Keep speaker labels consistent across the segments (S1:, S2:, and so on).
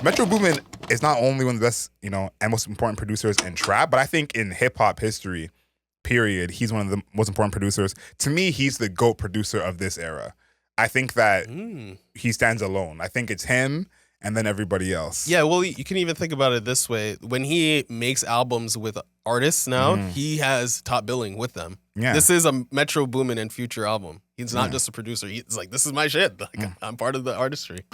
S1: Metro Boomin is not only one of the best, and most important producers in trap, but I think in hip hop history, period, he's one of the most important producers. To me, he's the GOAT producer of this era. I think that he stands alone. I think it's him and then everybody else.
S2: Yeah, well, you can even think about it this way. When he makes albums with artists now, he has top billing with them.
S1: Yeah.
S2: This is a Metro Boomin and Future album. He's not just a producer. He's like, this is my shit. Like, I'm part of the artistry.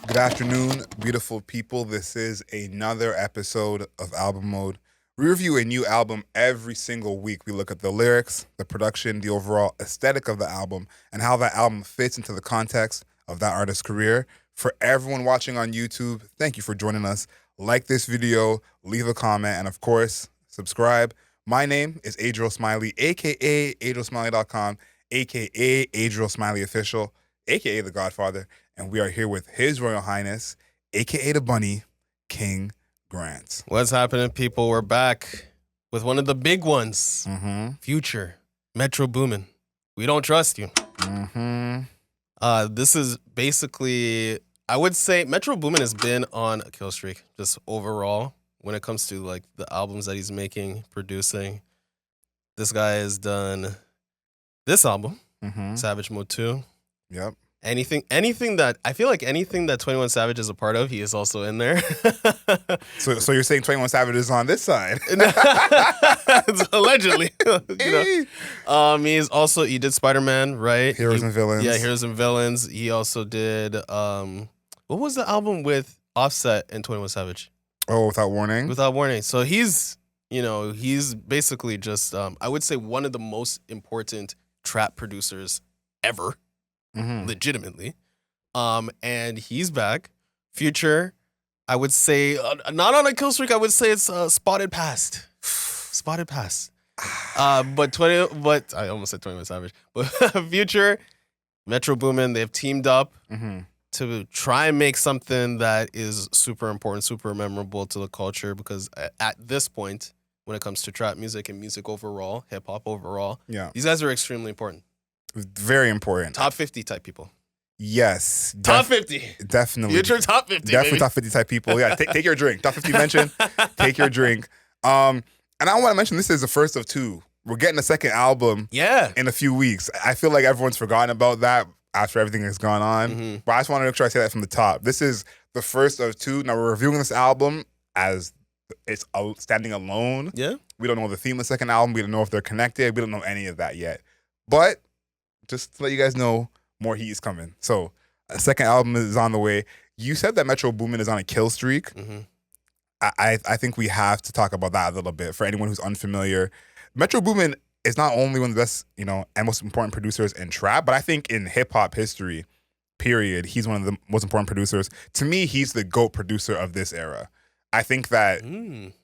S1: Good afternoon, beautiful people. This is another episode of Album Mode. We review a new album every single week. We look at the lyrics, the production, the overall aesthetic of the album, and how that album fits into the context of that artist's career. For everyone watching on YouTube, thank you for joining us. Like this video, leave a comment, and of course, subscribe. My name is Adriel Smiley, a.k.a. AdrielSmiley.com, a.k.a. Adriel Smiley Official, a.k.a. The Godfather. And we are here with His Royal Highness, a.k.a. the Bunny, King Grant.
S2: What's happening, people? We're back with one of the big ones. Future, Metro Boomin. We don't trust you. This is basically, I would say Metro Boomin has been on a kill streak, just overall, when it comes to like the albums that he's making, producing. This guy has done this album, Savage Mode 2.
S1: Yep.
S2: Anything that I feel like anything that 21 Savage is a part of, he is also in there.
S1: So you're saying 21 Savage is on this side?
S2: Allegedly, he did Spider-Man, right?
S1: Heroes and Villains.
S2: Yeah, Heroes and Villains. He also did what was the album with Offset and 21 Savage?
S1: Oh, Without Warning.
S2: Without Warning. So he's basically just I would say one of the most important trap producers ever. Legitimately. And he's back. Future, I would say, not on a kill streak, I would say it's spotted past. Spotted past. But I almost said 21 Savage. But Future, Metro Boomin, they've teamed up to try and make something that is super important, super memorable to the culture, because at this point, when it comes to trap music and music overall, hip hop overall, these guys are extremely important.
S1: Very important.
S2: Top 50 type people.
S1: Yes.
S2: Top 50.
S1: Definitely.
S2: Future top 50,
S1: Definitely
S2: baby.
S1: top 50 type people. Yeah, take your drink. Top 50 mention. Take your drink. And I want to mention this is the first of two. We're getting a second album in a few weeks. I feel like everyone's forgotten about that after everything that's gone on. But I just want to make sure I say that from the top. This is the first of two. Now we're reviewing this album as it's standing alone.
S2: Yeah.
S1: We don't know the theme of the second album. We don't know if they're connected. We don't know any of that yet. But just to let you guys know, more heat is coming. So, a second album is on the way. You said that Metro Boomin is on a kill streak. I think we have to talk about that a little bit for anyone who's unfamiliar. Metro Boomin is not only one of the best, and most important producers in trap, but I think in hip hop history, period, he's one of the most important producers. To me, he's the GOAT producer of this era. I think that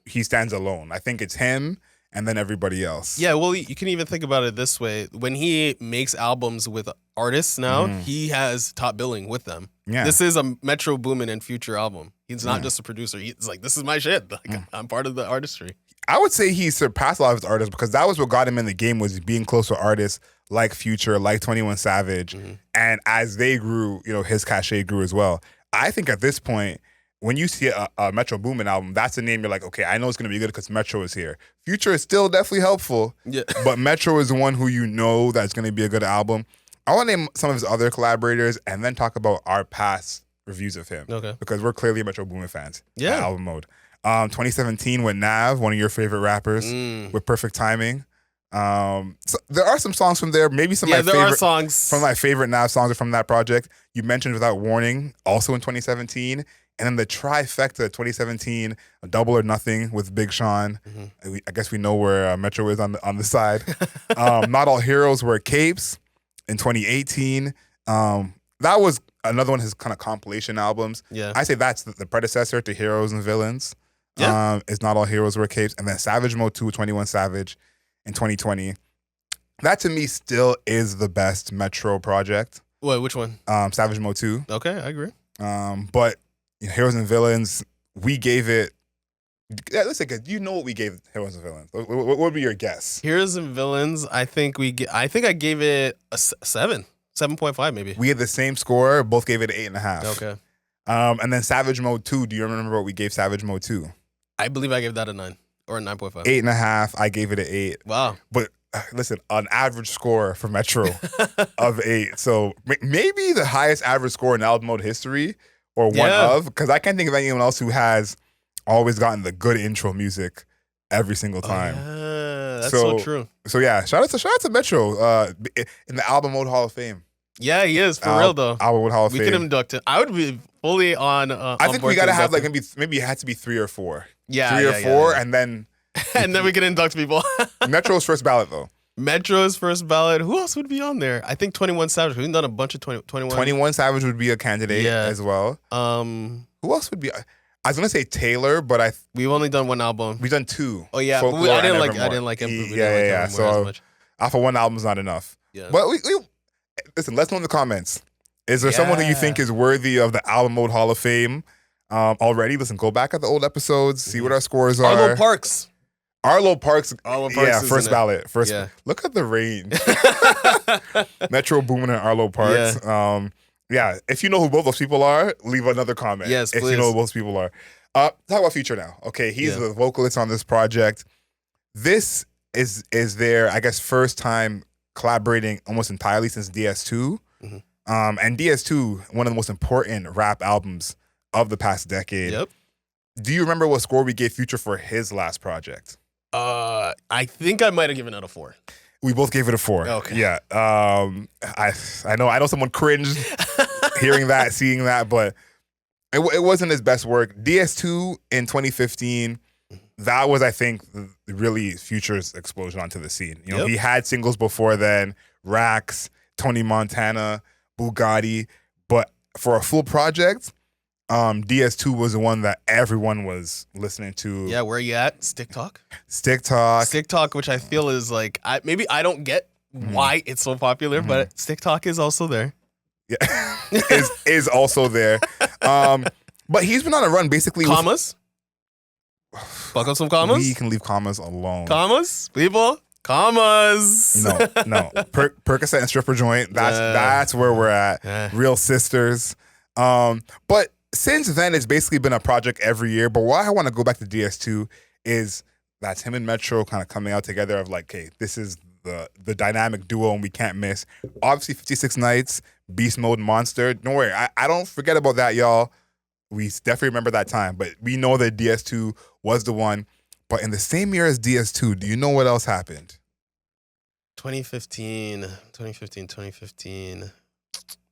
S1: he stands alone. I think it's him and then everybody else.
S2: Yeah, well, you can even think about it this way. When he makes albums with artists now, he has top billing with them.
S1: Yeah.
S2: This is a Metro Boomin and Future album. He's not just a producer. He's like, this is my shit. Like, I'm part of the artistry.
S1: I would say he surpassed a lot of his artists because that was what got him in the game, was being close to artists like Future, like 21 Savage. And as they grew, his cachet grew as well. I think at this point, when you see a Metro Boomin album, that's a name you're like, okay, I know it's going to be good because Metro is here. Future is still definitely helpful, but Metro is the one who that's going to be a good album. I want to name some of his other collaborators and then talk about our past reviews of him.
S2: Okay.
S1: Because we're clearly Metro Boomin fans.
S2: Yeah.
S1: Album Mode. 2017 with Nav, one of your favorite rappers, with Perfect Timing. So there are some songs from there. Maybe some of my favorite
S2: songs.
S1: Some of my favorite Nav songs are from that project. You mentioned Without Warning, also in 2017. And then the trifecta 2017, Double or Nothing with Big Sean. I guess we know where Metro is on the side. Not All Heroes Wear Capes in 2018. That was another one of his kind of compilation albums.
S2: Yeah.
S1: I say that's the predecessor to Heroes and Villains.
S2: Yeah.
S1: It's Not All Heroes Wear Capes. And then Savage Mode 2, 21 Savage in 2020. That to me still is the best Metro project.
S2: What? Which one?
S1: Savage Mode 2.
S2: Okay, I agree.
S1: But Heroes and Villains, we gave it. Yeah, let's say, you know what we gave Heroes and Villains. What would be your guess?
S2: Heroes and Villains, I think I gave it a 7. 7.5 maybe.
S1: We had the same score. Both gave it an 8.5.
S2: Okay.
S1: And then Savage Mode 2. Do you remember what we gave Savage Mode 2?
S2: I believe I gave that a 9 or a 9.5.
S1: 8.5. I gave it an 8.
S2: Wow.
S1: But listen, an average score for Metro of 8. So maybe the highest average score in album mode history, or one of, because I can't think of anyone else who has always gotten the good intro music every single time.
S2: Yeah, that's so true.
S1: So yeah, shout out to Metro in the album mode Hall of Fame.
S2: Yeah, he is for real though.
S1: Album mode Hall of
S2: We
S1: Fame.
S2: can induct him. I would be fully on.
S1: I think we gotta have like maybe it had to be 3 or 4.
S2: Yeah,
S1: 3 or 4, and then
S2: and then we can induct people.
S1: Metro's first ballot though.
S2: Metro's first ballot. Who else would be on there? I think 21 Savage. We've done a bunch of 21.
S1: 21 Savage would be a candidate as well. Who else would be? I was gonna say Taylor, but
S2: we've only done one album.
S1: We've done 2.
S2: Oh yeah, I didn't like him.
S1: Yeah. So off of one album is not enough.
S2: Yeah.
S1: But we listen. Let's know in the comments. Is there someone who you think is worthy of the album mode Hall of Fame already? Listen, go back at the old episodes, see what our scores are.
S2: Arlo Parks.
S1: Yeah, first ballot. Look at the range. Metro Boomin and Arlo Parks. Yeah, if you know who both those people are, leave another comment.
S2: Yes,
S1: if
S2: please.
S1: you know who those people are. Talk about Future now. Okay, he's the vocalist on this project. This is their, I guess, first time collaborating almost entirely since DS2.
S2: Mm-hmm.
S1: And DS2, one of the most important rap albums of the past decade.
S2: Yep.
S1: Do you remember what score we gave Future for his last project?
S2: I think I might have given it a 4.
S1: We both gave it a 4.
S2: Okay.
S1: Yeah. I know someone cringed hearing that, seeing that, but it wasn't his best work. DS2 in 2015, that was, I think, really Future's explosion onto the scene. You know, he had singles before then, Rax, Tony Montana, Bugatti, but for a full project, DS2 was the one that everyone was listening to.
S2: Yeah, where you at? Stick Talk, which I feel is like, maybe I don't get why it's so popular, but Stick Talk is also there.
S1: Yeah, is also there. But he's been on a run basically.
S2: Commas. Fuck up some commas.
S1: We can leave commas alone.
S2: Commas, people. Commas.
S1: No. Percocet and stripper joint. That's where we're at. Real sisters. But since then, it's basically been a project every year. But why I want to go back to DS2 is that's him and Metro kind of coming out together of like, okay, this is the dynamic duo and we can't miss. Obviously, 56 Nights, Beast Mode, Monster. Don't worry, I don't forget about that, y'all. We definitely remember that time. But we know that DS2 was the one. But in the same year as DS2, do you know what else happened?
S2: 2015.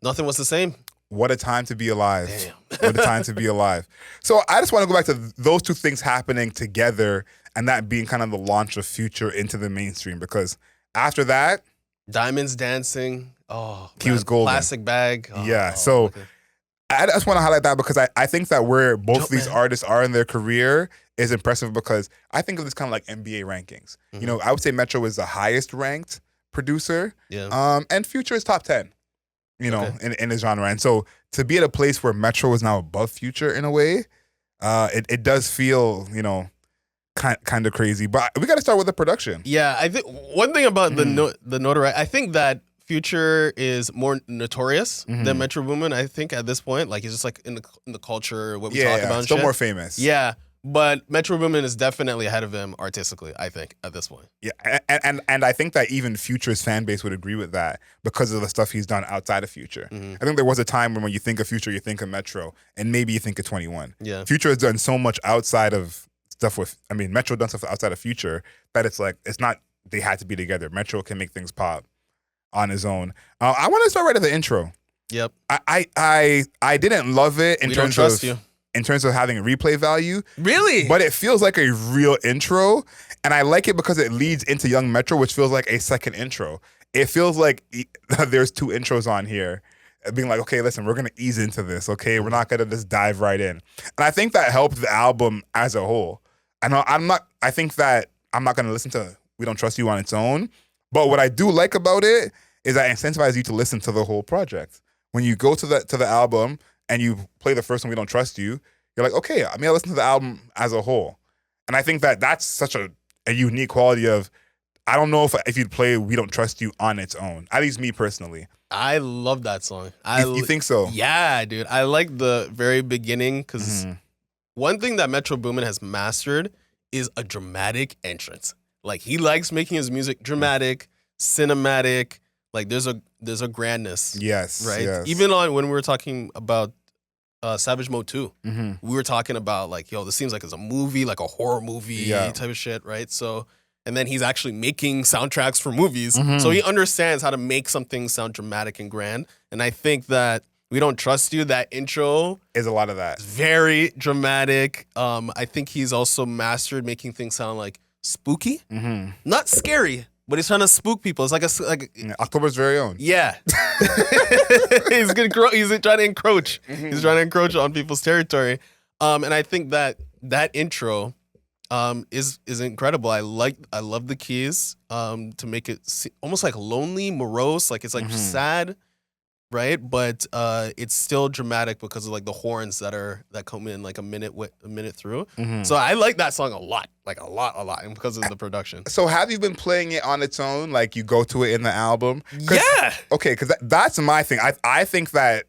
S2: Nothing was the same.
S1: What a time to be alive.
S2: Damn.
S1: What a time to be alive. So I just want to go back to those two things happening together and that being kind of the launch of Future into the mainstream, because after that,
S2: Diamonds Dancing. Oh,
S1: he was golden.
S2: Plastic Bag. Oh,
S1: yeah. So okay. I just want to highlight that because I think that where both of these artists are in their career is impressive, because I think of this kind of like NBA rankings. Mm-hmm. You know, I would say Metro is the highest ranked producer.
S2: Yeah.
S1: And Future is top 10. You know, in his genre. And so to be at a place where Metro is now above Future in a way, it does feel, you know, kind of crazy. But we got to start with the production.
S2: Yeah, I think one thing about the notoriety, I think that Future is more notorious than Metro Boomin. I think at this point, like he's just like in the culture, what we talk about. And
S1: still
S2: shit.
S1: More famous.
S2: Yeah. But Metro Boomin is definitely ahead of him artistically, I think, at this point.
S1: Yeah, and I think that even Future's fan base would agree with that because of the stuff he's done outside of Future. Mm-hmm. I think there was a time when you think of Future, you think of Metro, and maybe you think of 21.
S2: Yeah.
S1: Future has done so much outside of stuff with, I mean, Metro done stuff outside of Future that it's like, it's not, they had to be together. Metro can make things pop on his own. I want to start right at the intro.
S2: Yep.
S1: I didn't love it in terms
S2: don't trust you.
S1: In terms of having replay value.
S2: Really?
S1: But it feels like a real intro. And I like it because it leads into Young Metro, which feels like a second intro. It feels like there's 2 intros on here. Being like, okay, listen, we're going to ease into this, okay? We're not going to just dive right in. And I think that helped the album as a whole. I think that I'm not going to listen to We Don't Trust You on its own. But what I do like about it is I incentivize you to listen to the whole project. When you go to the album, and you play the first one, We Don't Trust You, you're like, okay, I'm going to listen to the album as a whole. And I think that that's such a unique quality of, I don't know if you'd play We Don't Trust You on its own, at least me personally.
S2: I love that song.
S1: You think so?
S2: Yeah, dude. I like the very beginning because one thing that Metro Boomin has mastered is a dramatic entrance. Like he likes making his music dramatic, cinematic. Like there's a grandness.
S1: Yes.
S2: Right.
S1: Yes.
S2: Even when we were talking about Savage Mode 2, we were talking about like, yo, this seems like it's a movie, like a horror movie type of shit, right? So, and then he's actually making soundtracks for movies. So he understands how to make something sound dramatic and grand. And I think that We Don't Trust You, that intro
S1: is a lot of that.
S2: Very dramatic. I think he's also mastered making things sound like spooky. Not scary, but he's trying to spook people. It's like
S1: October's very own.
S2: Yeah. He's trying to encroach. He's trying to encroach on people's territory. And I think that intro is incredible. I love the keys to make it almost like lonely, morose, like it's like sad, right? But it's still dramatic because of like the horns that come in like a minute through. So I like that song a lot, and because of the production.
S1: So have you been playing it on its own? Like you go to it in the album?
S2: Yeah.
S1: Okay, because that's my thing. I think that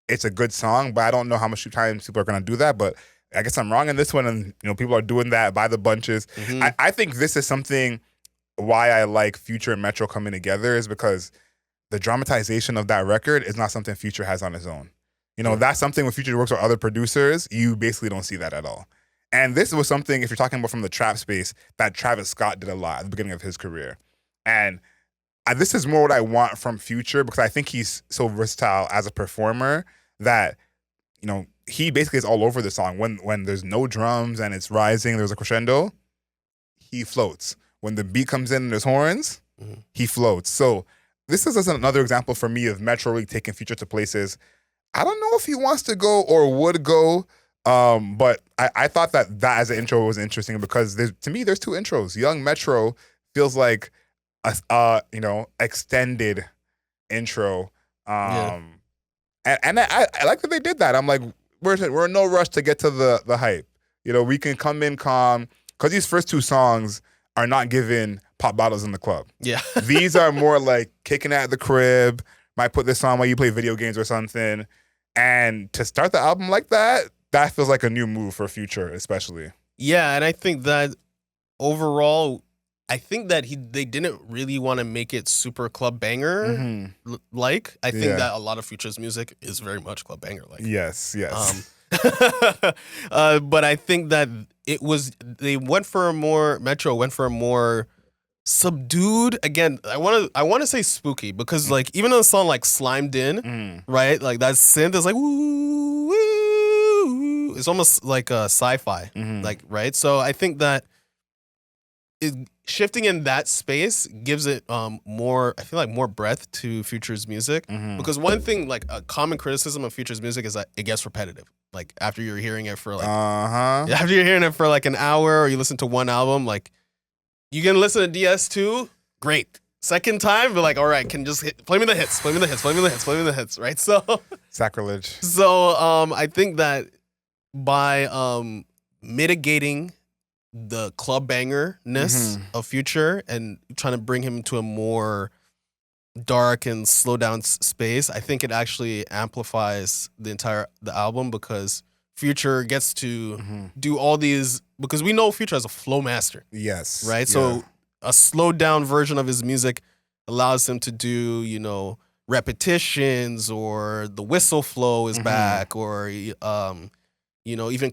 S1: it's a good song, but I don't know how much time people are gonna do that. But I guess I'm wrong in this one, and people are doing that by the bunches. I think this is something why I like Future and Metro coming together is because the dramatization of that record is not something Future has on his own. That's something when Future works with other producers, you basically don't see that at all. And this was something, if you're talking about from the trap space, that Travis Scott did a lot at the beginning of his career. And this is more what I want from Future because I think he's so versatile as a performer that, he basically is all over the song. When there's no drums and it's rising, there's a crescendo, he floats. When the beat comes in and there's horns, he floats. So this is just another example for me of Metro really taking Future to places I don't know if he wants to go or would go, but I thought that as an intro was interesting because to me there's two intros. Young Metro feels like a extended intro. And I like that they did that. I'm like, we're in no rush to get to the hype. We can come in calm because these first two songs are not giving pop bottles in the club.
S2: Yeah.
S1: These are more like kicking at the crib, might put this on while you play video games or something. And to start the album like that feels like a new move for Future, especially.
S2: Yeah, and I think that overall, I think that they didn't really want to make it super club banger like. I think that a lot of Future's music is very much club banger like.
S1: Yes.
S2: But I think that Metro went for a more subdued. Again, I want to say spooky because like even on a song like Slimed In, right? Like that synth is like woo, woo, it's almost like a sci-fi, like right. So I think that shifting in that space gives it more. I feel like more breadth to Future's music because one thing like a common criticism of Future's music is that it gets repetitive. Like after you're hearing it for like after you're hearing it for like an hour or you listen to one album, like you can listen to DS2, great. Second time, we're like, all right, play me the hits, right? So
S1: sacrilege.
S2: So I think that by mitigating the club banger-ness of Future and trying to bring him to a more dark and slow down space, I think it actually amplifies the album because Future gets to do all these, because we know Future as a flow master.
S1: Yes.
S2: Right?
S1: Yeah.
S2: So a slowed down version of his music allows him to do, repetitions, or the whistle flow is back, or even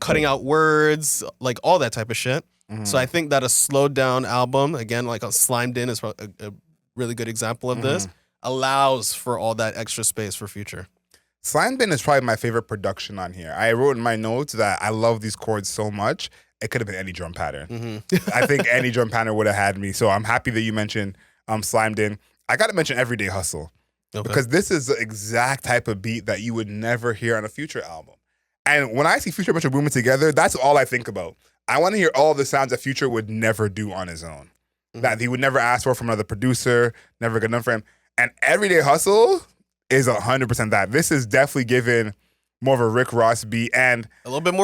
S2: cutting out words, like all that type of shit. So I think that a slowed down album, again, like a Slimed In is a really good example of this, allows for all that extra space for Future.
S1: Slimed In is probably my favorite production on here. I wrote in my notes that I love these chords so much. It could have been any drum pattern. I think any drum pattern would have had me. So I'm happy that you mentioned Slimed In. I got to mention Everyday Hustle. Okay. Because this is the exact type of beat that you would never hear on a Future album. And when I see Future and Metro Boomin together, that's all I think about. I want to hear all the sounds that Future would never do on his own. That he would never ask for from another producer, never good enough for him. And Everyday Hustle is 100% that. This is definitely given more of a Rick Ross beat and
S2: a little bit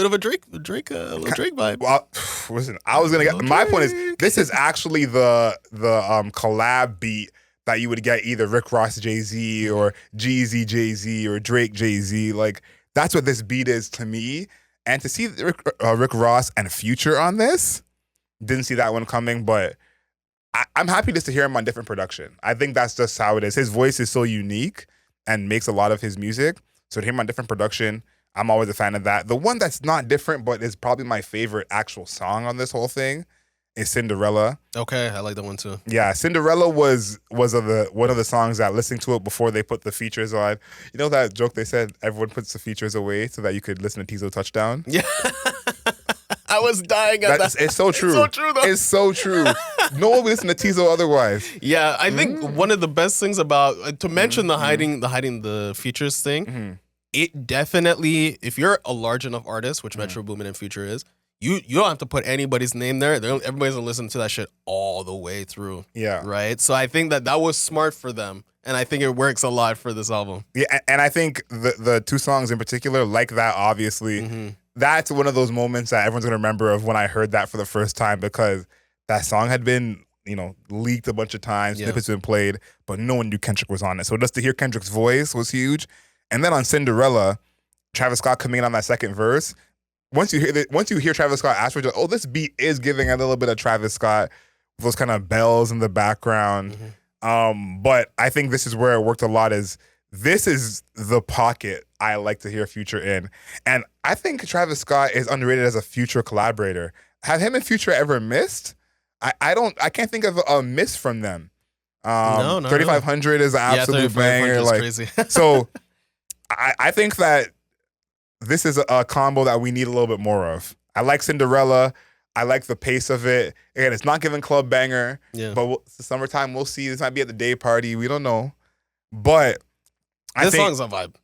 S2: of a Drake vibe.
S1: Well, listen, I was gonna get. My point is, this is actually the collab beat that you would get either Rick Ross Jay-Z or Jeezy Jay-Z or Drake Jay-Z. Like, that's what this beat is to me. And to see Rick Ross and Future on this, didn't see that one coming, but I'm happy just to hear him on different production. I think that's just how it is. His voice is so unique and makes a lot of his music. So to hear him on different production, I'm always a fan of that. The one that's not different, but is probably my favorite actual song on this whole thing, is Cinderella.
S2: Okay, I like that one too.
S1: Yeah, Cinderella was one of the songs that listening to it before they put the features on. You know that joke they said everyone puts the features away so that you could listen to Teezo Touchdown?
S2: Yeah. I was dying at that.
S1: It's so true.
S2: It's so true though.
S1: It's so true. No one would listen to Teezo otherwise.
S2: Yeah, I think one of the best things about to mention the hiding the features thing, it definitely, if you're a large enough artist, which Metro Boomin and Future is, you don't have to put anybody's name there. Everybody's gonna listen to that shit all the way through.
S1: Yeah.
S2: Right? So I think that was smart for them. And I think it works a lot for this album.
S1: Yeah, and I think the two songs in particular, like that, obviously, that's one of those moments that everyone's gonna remember of when I heard that for the first time, because that song had been, leaked a bunch of times, snippets been played, but no one knew Kendrick was on it. So just to hear Kendrick's voice was huge. And then on Cinderella, Travis Scott coming in on that second verse. Once you hear Travis Scott ask for it, oh, this beat is giving a little bit of Travis Scott, those kind of bells in the background. But I think this is where it worked a lot. This is the pocket I like to hear Future in, and I think Travis Scott is underrated as a Future collaborator. Have him and Future ever missed? I can't think of a miss from them.
S2: No,
S1: 3500 is an absolute banger. Like,
S2: crazy.
S1: So I think that this is a combo that we need a little bit more of. I like Cinderella. I like the pace of it. Again, it's not giving club banger, but it's the summertime. We'll see. This might be at the day party. We don't know. But I
S2: this
S1: think
S2: song's a vibe.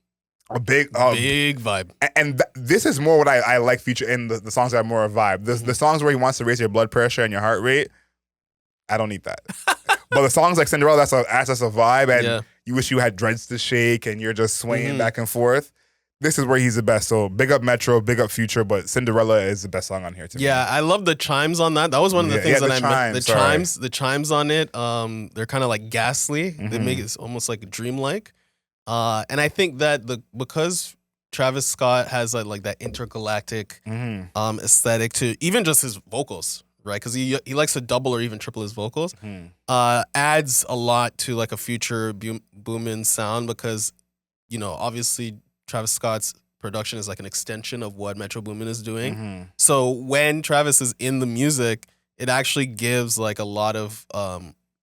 S1: A big
S2: vibe.
S1: And this is more what I like Future in, the songs that are more a vibe. The songs where he wants to raise your blood pressure and your heart rate, I don't need that. But the songs like Cinderella, that's a vibe, and you wish you had dreads to shake and you're just swaying back and forth. This is where he's the best. So big up Metro, big up Future, but Cinderella is the best song on here to me.
S2: Yeah, I love the chimes on that. That was one of the things that I missed. The chimes on it, they're kind of like ghastly. They make it almost like dreamlike. And I think that because Travis Scott has like that intergalactic aesthetic to even just his vocals, right? Because he likes to double or even triple his vocals, adds a lot to like a Future Boomin sound, because obviously Travis Scott's production is like an extension of what Metro Boomin is doing. So when Travis is in the music, it actually gives like a lot of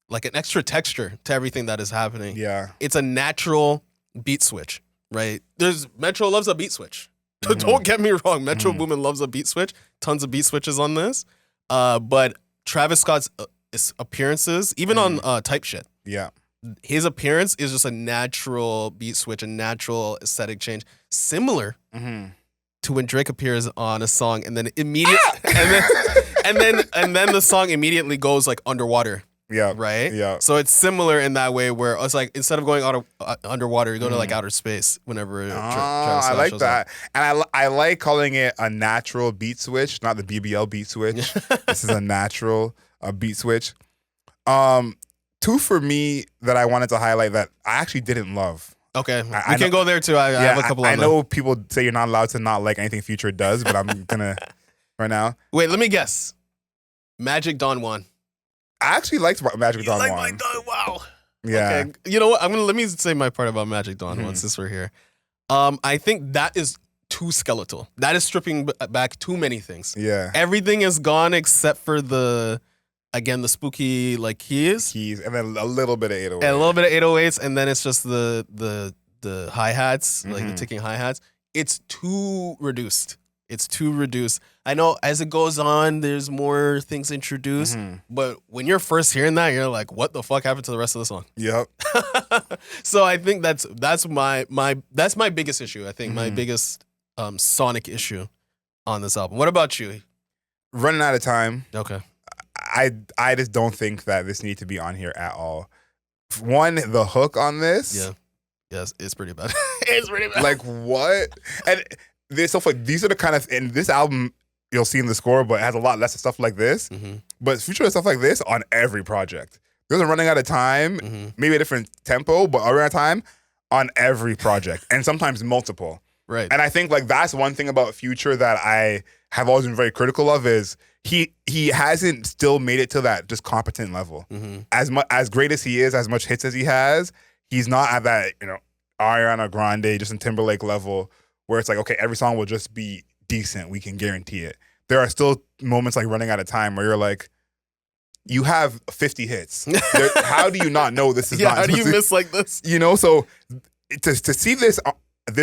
S2: like an extra texture to everything that is happening. Yeah, it's a natural beat switch, right? Metro loves a beat switch. Don't get me wrong, Metro Boomin loves a beat switch. Tons of beat switches on this, but Travis Scott's appearances, even on Type Shit, his appearance is just a natural beat switch, a natural aesthetic change, similar to when Drake appears on a song and then and then the song immediately goes like underwater. Yeah. Right? Yeah. So it's similar in that way, where it's like instead of going underwater, you go to like outer space whenever Travis
S1: I like that.
S2: Up.
S1: And I like calling it a natural beat switch, not the BBL beat switch. This is a natural beat switch. Two for me that I wanted to highlight that I actually didn't love.
S2: Okay, we can go there too. I have a couple of them.
S1: I know people say you're not allowed to not like anything Future does, but I'm gonna right now.
S2: Wait, let me guess. Magic Don Juan.
S1: I actually liked Magic Don Juan.
S2: Wow.
S1: Yeah.
S2: Okay. You know what? Let me say my part about Magic Don Juan since we're here. I think that is too skeletal. That is stripping back too many things. Yeah. Everything is gone except for the spooky like keys,
S1: and then a little bit of 808s.
S2: And a little bit of 808s, and then it's just the hi-hats, like the ticking hi-hats. It's too reduced. I know as it goes on, there's more things introduced, but when you're first hearing that, you're like, what the fuck happened to the rest of the song?
S1: Yep.
S2: So I think that's my biggest issue. I think my biggest sonic issue on this album. What about you?
S1: Running out of time.
S2: Okay.
S1: I just don't think that this needs to be on here at all. One, the hook on this.
S2: Yeah. Yes, it's pretty bad. It's pretty bad.
S1: Like, what? And there's stuff like, these are the kind of, in this album, you'll see in the score, but it has a lot less of stuff like this. But Future has stuff like this on every project. There's a Running Out of Time, maybe a different tempo, but a Running Out of Time on every project, and sometimes multiple.
S2: Right.
S1: And I think like that's one thing about Future that I have always been very critical of is he hasn't still made it to that just competent level. As great as he is, as much hits as he has, he's not at that, Ariana Grande, Justin Timberlake level where it's like, okay, every song will just be decent. We can guarantee it. There are still moments like Running Out of Time where you're like, you have 50 hits. How do you not know this is not?
S2: How do you miss like this?
S1: So to see this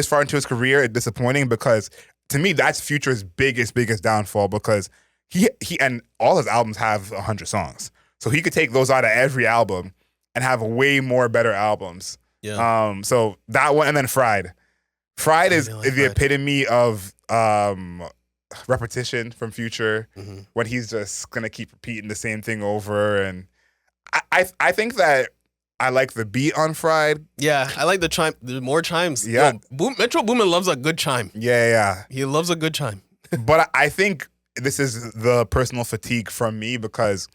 S1: far into his career is disappointing because to me that's Future's biggest downfall because he and all his albums have 100 songs. So he could take those out of every album and have way more better albums.
S2: Yeah.
S1: So that one and then Fried. Fried is the epitome of repetition from Future when he's just gonna keep repeating the same thing over. And I think that I like the beat on Fried.
S2: Yeah, I like the chime. There's more chimes.
S1: Yeah,
S2: Metro Boomin loves a good chime.
S1: Yeah.
S2: He loves a good chime.
S1: But I think this is the personal fatigue from me because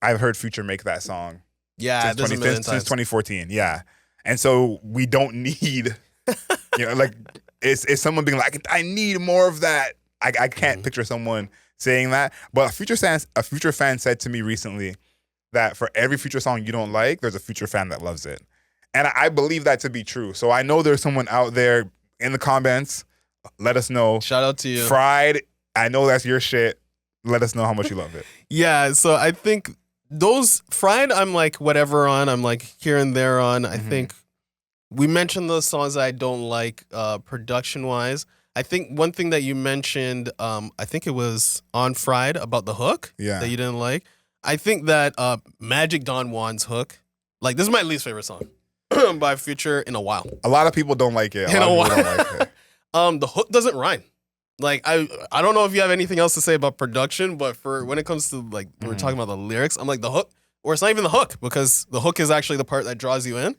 S1: I've heard Future make that song.
S2: Yeah,
S1: since 2014. Yeah, and so we don't need, like it's someone being like, I need more of that. I can't picture someone saying that. But a Future fan said to me recently that for every Future song you don't like, there's a Future fan that loves it. And I believe that to be true. So I know there's someone out there in the comments. Let us know.
S2: Shout out to you.
S1: Fried, I know that's your shit. Let us know how much you love it.
S2: Yeah, so I think those Fried, I'm like whatever on. I'm like here and there on. I think we mentioned those songs that I don't like production-wise. I think one thing that you mentioned, I think it was on Fried about the hook that you didn't like. I think that Magic Don Juan's hook, like this is my least favorite song by Future in a while.
S1: A lot of people don't like it. A lot of people don't like it.
S2: The hook doesn't rhyme. Like I don't know if you have anything else to say about production, but for when it comes to like we're talking about the lyrics, I'm like the hook, or it's not even the hook because the hook is actually the part that draws you in.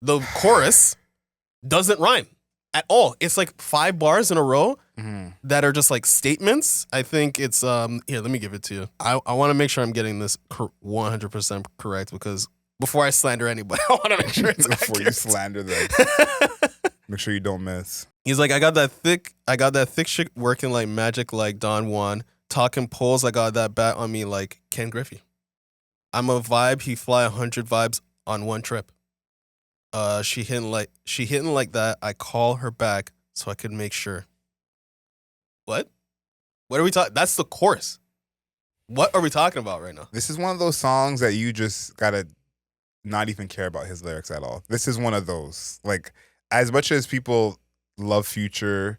S2: The chorus doesn't rhyme at all. It's like 5 bars in a row that are just like statements. I think it's here, let me give it to you. I want to make sure I'm getting this 100% correct because before I slander anybody, I want to make sure it's
S1: before
S2: accurate.
S1: You slander them. Make sure you don't miss.
S2: He's like, I got that thick shit working like magic like Don Juan. Talking poles, I got that bat on me like Ken Griffey. I'm a vibe, he fly 100 vibes on one trip. She hitting like that. I call her back so I could make sure. What are we talking? That's the chorus. What are we talking about right now?
S1: This is one of those songs that you just gotta not even care about his lyrics at all. This is one of those. Like, as much as people love Future,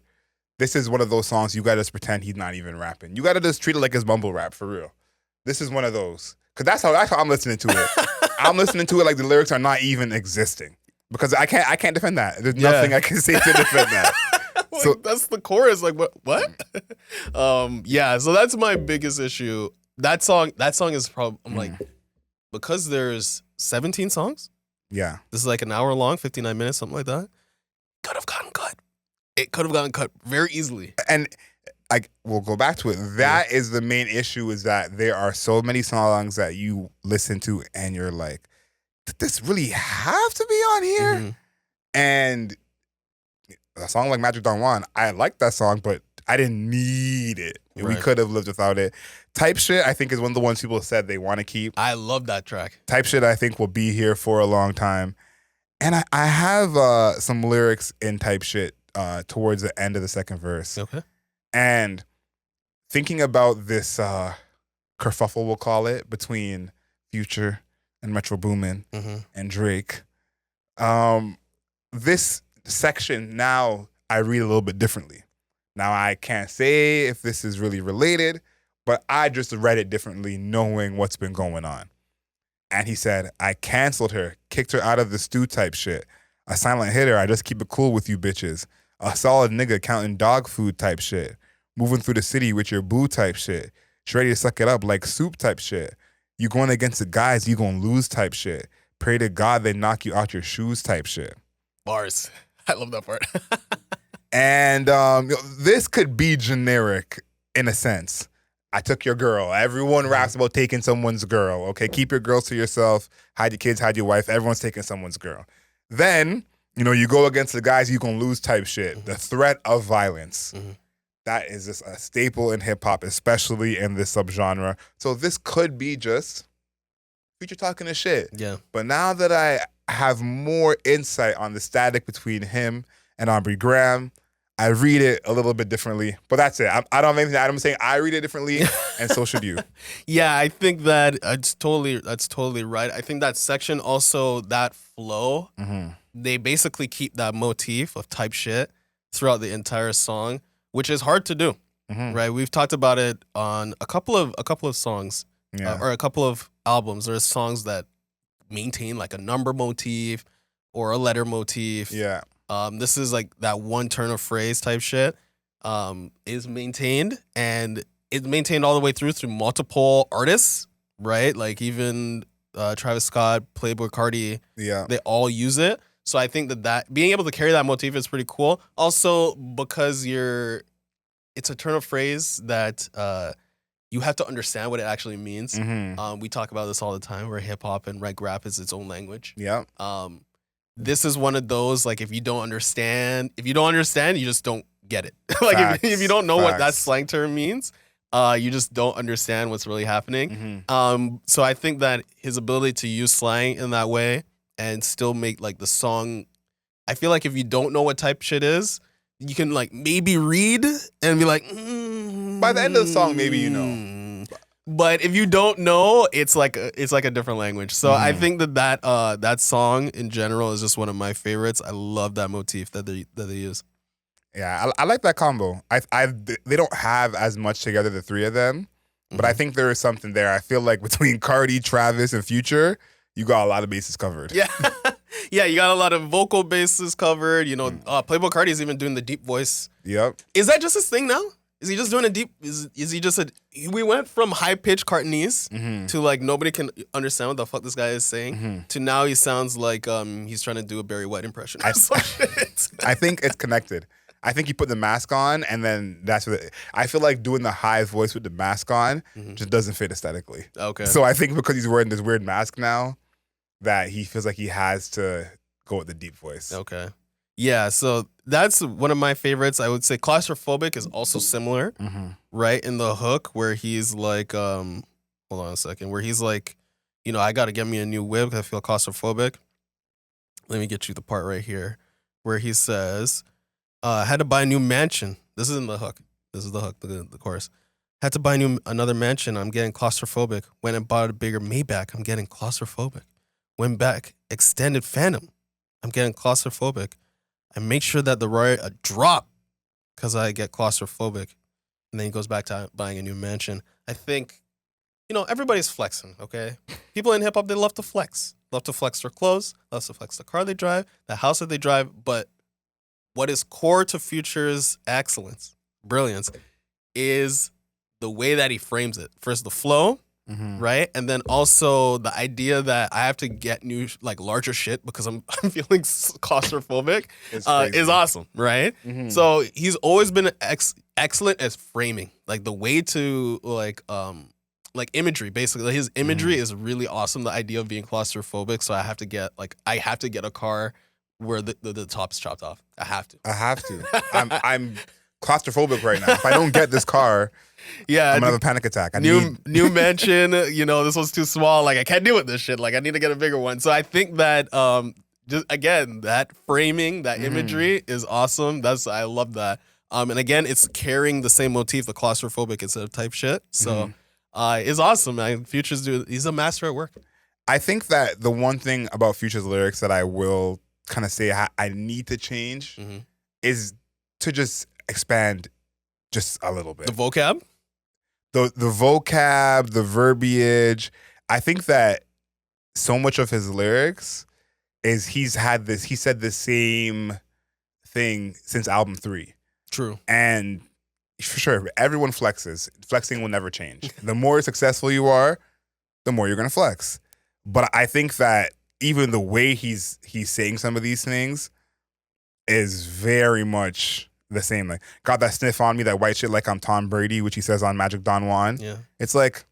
S1: this is one of those songs you gotta just pretend he's not even rapping. You gotta just treat it like his mumble rap for real. This is one of those. Cause that's how I'm listening to it. I'm listening to it like the lyrics are not even existing. Because I can't defend that. There's nothing I can say to defend that.
S2: Like,
S1: so
S2: that's the chorus. Like what? Yeah. So that's my biggest issue. That song is probably. I'm like, because there's 17 songs.
S1: Yeah.
S2: This is like an hour long, 59 minutes, something like that. Could have gotten cut. It could have gotten cut very easily.
S1: And we'll go back to it. That is the main issue, is that there are so many songs that you listen to and you're like, did this really have to be on here? And a song like Magic Don Juan, I like that song, but I didn't need it. Right. We could have lived without it. Type Shit, I think, is one of the ones people said they want to keep.
S2: I love that track.
S1: Type Shit, I think, will be here for a long time. And I have some lyrics in Type Shit towards the end of the second verse.
S2: Okay.
S1: And thinking about this kerfuffle, we'll call it, between Future and Metro Boomin and Drake, this section now I read a little bit differently. Now I can't say if this is really related, but I just read it differently knowing what's been going on. And he said, I canceled her, kicked her out of the stew type shit. A silent hitter, I just keep it cool with you bitches. A solid nigga counting dog food type shit. Moving through the city with your boo type shit. She ready to suck it up like soup type shit. You going against the guys, you gonna lose type shit. Pray to God they knock you out your shoes type shit.
S2: Bars. I love that part.
S1: And this could be generic in a sense. I took your girl. Everyone raps about taking someone's girl. Okay, keep your girls to yourself. Hide your kids, hide your wife. Everyone's taking someone's girl. Then, you go against the guys you can lose type shit. The threat of violence. That is just a staple in hip hop, especially in this subgenre. So this could be just Future talking his shit.
S2: Yeah.
S1: But now that I have more insight on the static between him and Aubrey Graham, I read it a little bit differently, but that's it. I don't have anything to add. I'm saying I read it differently, and so should you.
S2: Yeah, I think that that's totally right. I think that section also, that flow, they basically keep that motif of type shit throughout the entire song, which is hard to do, right? We've talked about it on a couple of songs, or a couple of albums. There's songs that maintain like a number motif or a letter motif.
S1: Yeah.
S2: This is like that one turn of phrase type shit is maintained, and it's maintained all the way through multiple artists, right? Like even Travis Scott, Playboi Carti, they all use it. So I think that being able to carry that motif is pretty cool. Also because it's a turn of phrase that you have to understand what it actually means. We talk about this all the time, where hip hop and rap is its own language.
S1: Yeah.
S2: This is one of those, like, if you don't understand, you just don't get it. Like, if you don't know what that slang term means, you just don't understand what's really happening. So I think that his ability to use slang in that way and still make, like, the song, I feel like if you don't know what type shit is, you can, like, maybe read and be like,
S1: by the end of the song, maybe you know.
S2: But if you don't know, it's like a different language. So I think that song in general is just one of my favorites. I love that motif that they use.
S1: Yeah, I like that combo. They don't have as much together, the three of them, but I think there is something there. I feel like between Carti, Travis, and Future, you got a lot of bases covered.
S2: Yeah, yeah, you got a lot of vocal bases covered. Playboi Carti is even doing the deep voice.
S1: Yep.
S2: Is that just his thing now? Is he just doing a deep? Is he just a? We went from high pitched Cartnese to like nobody can understand what the fuck this guy is saying to now he sounds like he's trying to do a Barry White impression.
S1: I think it's connected. I think you put the mask on, and then that's what I feel like doing the high voice with the mask on just doesn't fit aesthetically.
S2: Okay.
S1: So I think because he's wearing this weird mask now, that he feels like he has to go with the deep voice.
S2: Okay. Yeah, so that's one of my favorites. I would say Claustrophobic is also similar, right? In the hook where he's like, hold on a second, where he's like, I got to get me a new whip because I feel claustrophobic. Let me get you the part right here where he says, I had to buy a new mansion. This is in the hook. This is the hook, the chorus. Had to buy another mansion. I'm getting claustrophobic. Went and bought a bigger Maybach. I'm getting claustrophobic. Went back, extended Phantom. I'm getting claustrophobic. I make sure that the Royal drop because I get claustrophobic. And then he goes back to buying a new mansion. I think, everybody's flexing, okay? People in hip hop, they love to flex. Love to flex their clothes, love to flex the car they drive, the house that they drive. But what is core to Future's excellence, brilliance, is the way that he frames it. First, the flow, right? And then also the idea that I have to get new, like, larger shit because I'm feeling claustrophobic is awesome, right? So he's always been excellent as framing, like the way to like imagery. Basically, his imagery is really awesome. The idea of being claustrophobic, so I have to get a car where the top's chopped off. I have to.
S1: I'm claustrophobic right now. If I don't get this car, I'm gonna have a panic attack.
S2: New mansion, this one's too small. Like, I can't deal with this shit. Like, I need to get a bigger one. So I think that just again, that framing, that imagery is awesome. I love that. And again, it's carrying the same motif, the claustrophobic instead of type shit. So it's awesome. He's a master at work.
S1: I think that the one thing about Future's lyrics that I will kind of say I need to change is to just expand just a little bit.
S2: The vocab?
S1: The vocab, the verbiage. I think that so much of his lyrics is he said the same thing since album 3.
S2: True.
S1: And for sure, everyone flexes. Flexing will never change. The more successful you are, the more you're going to flex. But I think that even the way he's saying some of these things is very much the same. Like, got that sniff on me, that white shit like I'm Tom Brady, which he says on Magic Don Juan.
S2: Yeah.
S1: It's like,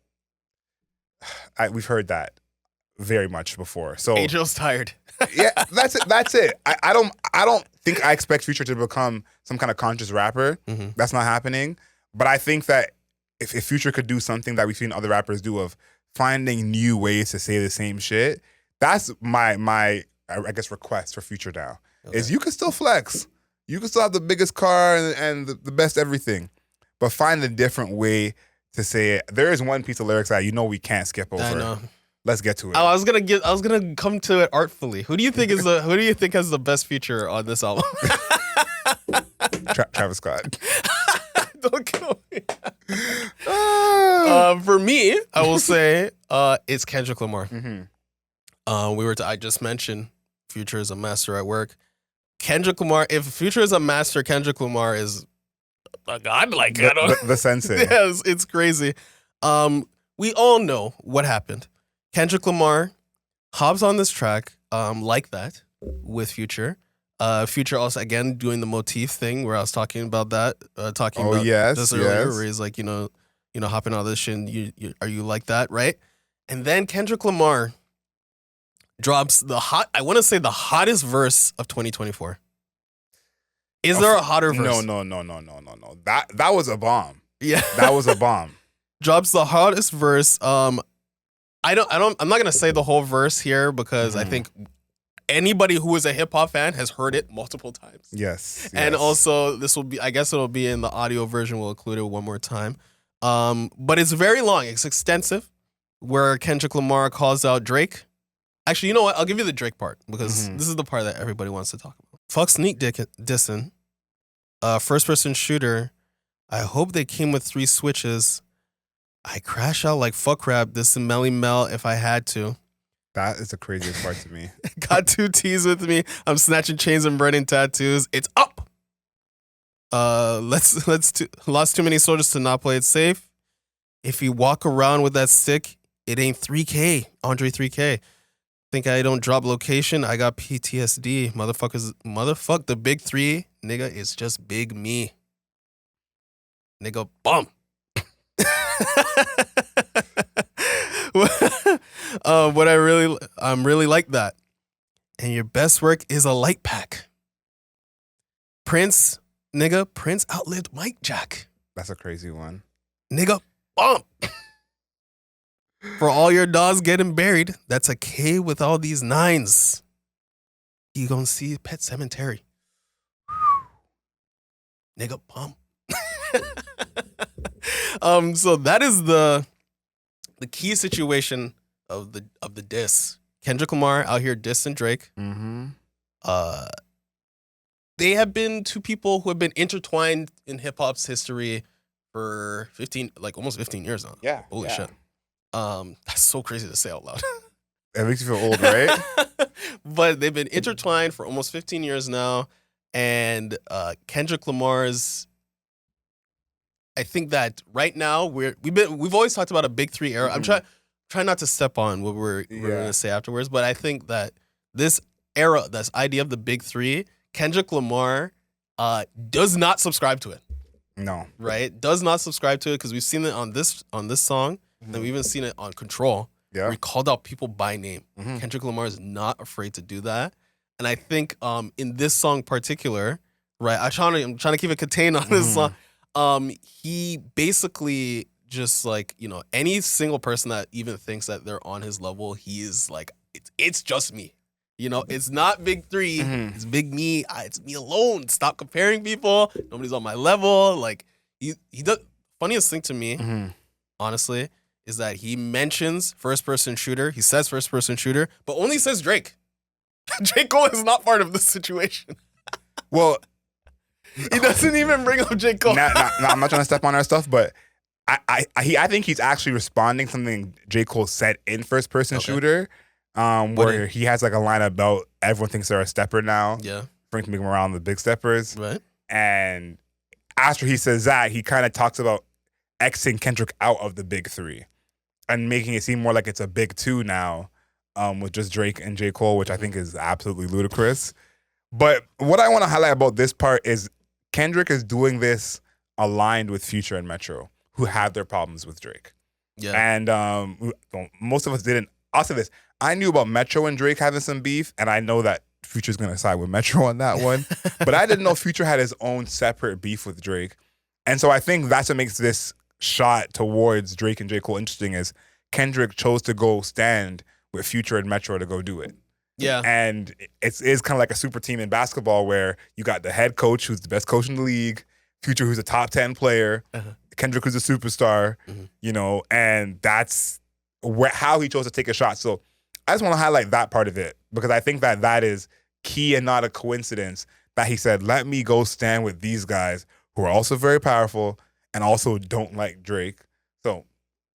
S1: we've heard that very much before. So
S2: Angel's tired.
S1: yeah, that's it. That's it. I don't think I expect Future to become some kind of conscious rapper.
S2: Mm-hmm.
S1: That's not happening. But I think that if Future could do something that we've seen other rappers do of finding new ways to say the same shit, that's my I guess request for Future now.
S2: Okay.
S1: Is you can still flex. You can still have the biggest car and the best everything. But find a different way to say it. There is one piece of lyrics that we can't skip over.
S2: I know.
S1: Let's get to it.
S2: I was gonna come to it artfully. Who do you think has the best feature on this album?
S1: Travis Scott.
S2: Don't kill me. For me, I will say it's Kendrick Lamar.
S1: Mm-hmm.
S2: I just mentioned Future is a master at work. Kendrick Lamar. If Future is a master, Kendrick Lamar is a god. Like
S1: the sensei.
S2: Yes, it's crazy. We all know what happened. Kendrick Lamar hops on this track like that with Future. Future also again doing the motif thing where I was talking about that. About
S1: yes,
S2: this earlier, where he's like, hopping on this shit. And are you like that, right? And then Kendrick Lamar drops I want to say the hottest verse of 2024. Is there a hotter verse?
S1: No. That was a bomb.
S2: Yeah,
S1: that was a bomb.
S2: Drops the hottest verse. I'm not gonna say the whole verse here because I think anybody who is a hip hop fan has heard it multiple times.
S1: Yes.
S2: And also I guess it'll be in the audio version. We'll include it one more time. But it's very long. It's extensive. Where Kendrick Lamar calls out Drake. Actually, you know what? I'll give you the Drake part because this is the part that everybody wants to talk about. Fuck sneak dissing. First person shooter. I hope they came with 3 switches. I crash out like fuck rap. This is Melly Mel if I had to.
S1: That is the craziest part to me.
S2: Got 2 T's with me. I'm snatching chains and burning tattoos. It's up. Lost too many soldiers to not play it safe. If you walk around with that stick, it ain't 3K. Andre 3K. Think I don't drop location. I got PTSD. Motherfuck the big 3. Nigga, it's just big me. Nigga, bum. What I'm really like that. And your best work is a light pack. Prince outlived Mike Jack.
S1: That's a crazy one.
S2: Nigga, bump. For all your dogs getting buried, that's a K with all these 9s. You gonna see Pet Cemetery. Nigga, bump. So that is the key situation of the diss. Kendrick Lamar out here dissing Drake.
S1: Mm-hmm.
S2: They have been 2 people who have been intertwined in hip hop's history for almost 15 years now.
S1: Yeah.
S2: Holy shit. That's so crazy to say out loud.
S1: It makes you feel old, right?
S2: But they've been intertwined for almost 15 years now, and Kendrick Lamar's. I think that right now we've always talked about a big 3 era. I'm trying not to step on what we're going to say afterwards, but I think that this era, this idea of the big 3, Kendrick Lamar does not subscribe to it.
S1: No.
S2: Right? Does not subscribe to it because we've seen it on this song, and we've even seen it on Control.
S1: Yeah.
S2: Where he called out people by name. Kendrick Lamar is not afraid to do that. And I think in this song in particular, right, I'm trying to keep it contained on this song. He basically just like, any single person that even thinks that they're on his level, he is like, it's just me. It's not big 3. It's big me. It's me alone. Stop comparing people. Nobody's on my level. Like he does. Funniest thing to me, honestly, is that he mentions first person shooter. He says first person shooter, but only says Drake. J. Cole is not part of this situation.
S1: Well,
S2: he doesn't even bring up J. Cole.
S1: I'm not trying to step on our stuff, but I think he's actually responding to something J. Cole said in first person shooter. Where he has like a line about everyone thinks they're a stepper now.
S2: Yeah.
S1: Bring them around the big steppers.
S2: Right.
S1: And after he says that, he kind of talks about Xing Kendrick out of the big 3 and making it seem more like it's a big 2 now with just Drake and J. Cole, which I think is absolutely ludicrous. But what I want to highlight about this part is Kendrick is doing this aligned with Future and Metro, who have their problems with Drake.
S2: Yeah.
S1: And most of us didn't. I'll say this. I knew about Metro and Drake having some beef, and I know that Future's going to side with Metro on that one. But I didn't know Future had his own separate beef with Drake. And so I think that's what makes this shot towards Drake and J. Cole interesting is Kendrick chose to go stand with Future and Metro to go do it.
S2: Yeah.
S1: And it is kind of like a super team in basketball where you got the head coach who's the best coach in the league, Future who's a top 10 player, Kendrick who's a superstar, and that's how he chose to take a shot. So I just want to highlight that part of it because I think that is key and not a coincidence that he said, let me go stand with these guys who are also very powerful and also don't like Drake. So